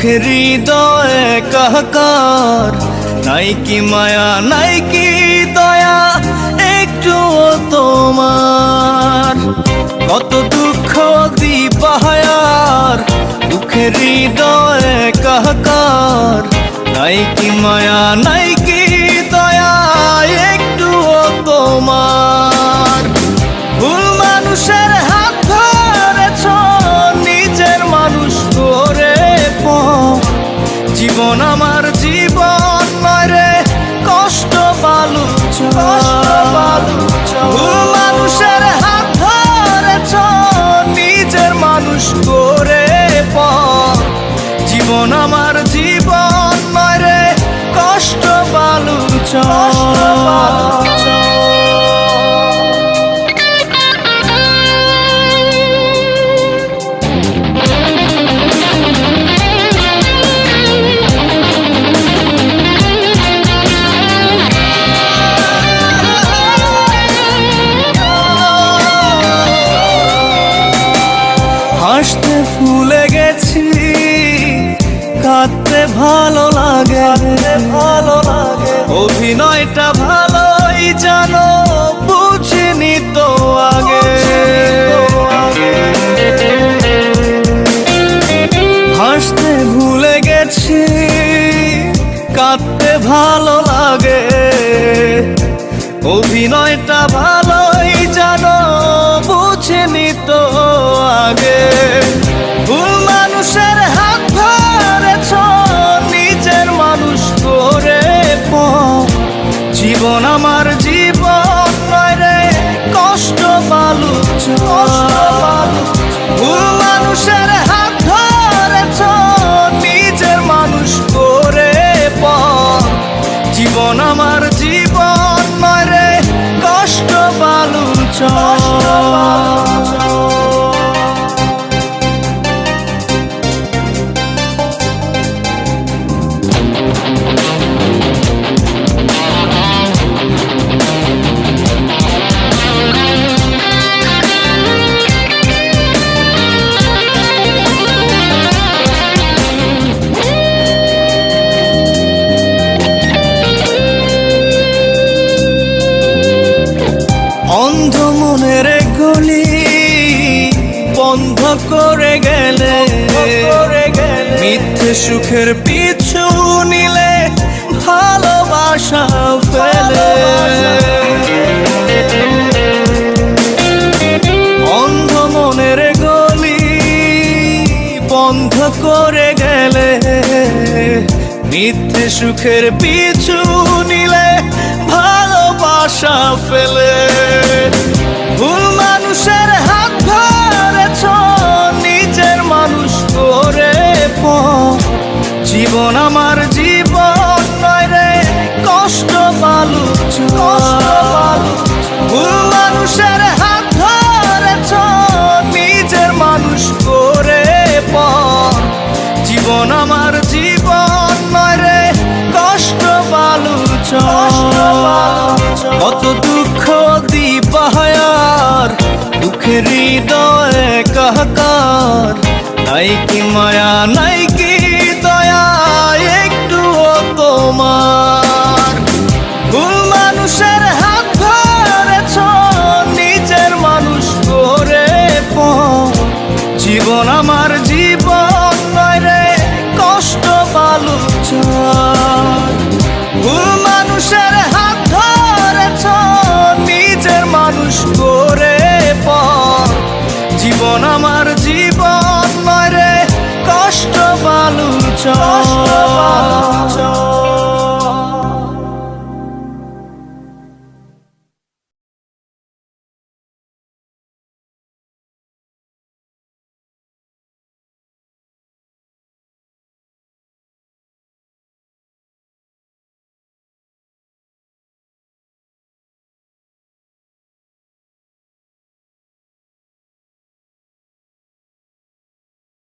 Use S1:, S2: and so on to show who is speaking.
S1: দুঃখের হৃদয়ে কাহাকার, নাই কি মায়া নাই কি দয়া একটুও তোমার। কত দুঃখ দিবাহার, দুঃখের হৃদয়ে কাহাকার, নাই কি মায়া নাই কি দয়া একটুও তোমার। ভুল মানুষের হাত ধরেছ, নিজের মানুষ করে জীবন আমার জীবন নয় রে কষ্ট বালুচ। ভুল মানুষের হাত ধরেছ, নিজের মানুষ করে জীবন আমার জীবন নয় রে কষ্ট বালুচ। হাসতে ভুলে গেছি, কাঁদতে ভালো লাগে, অভিনয়টা ভালোই জানো, বুঝিনি তো আগে। হাসতে ভুলে গেছি, কাঁদতে ভালো লাগে, অভিনয়টা ভালোই জানো, বুঝিনি তো আগে। ভুল মানুষের হাত ধরেছ, নিজের মানুষ করে জীবন আমার জীবন নয় রে কষ্ট বালুচ। ভুল মানুষের হাত ধরেছ, নিজের মানুষ করে জীবন আমার জীবন নয় রে কষ্ট বালুচ। অন্ধ মনের গলি বন্ধ করে গেলে, মিথ্যে সুখের পিছু নিলে ভালোবাসা ফেলে। অন্ধ মনের গলি বন্ধ করে গেলে, মিথ্যে সুখের পিছু নিলে ভালোবাসা ফেলে। ভুল মানুষের হাত ধরেছ, নিজের মানুষ করে জীবন আমার জীবন নয় রে কষ্ট বালুচ। ভুল মানুষের হাত ধরেছ, নিজের মানুষ করে জীবন আমার জীবন নয় রে কষ্ট বালুচ। কত দুঃখ দিবাহার, দুঃখের হৃদয়ে কাহাকার, নাই কি মায়া নাই কি দয়া একটুও তোমার। ভুল মানুষের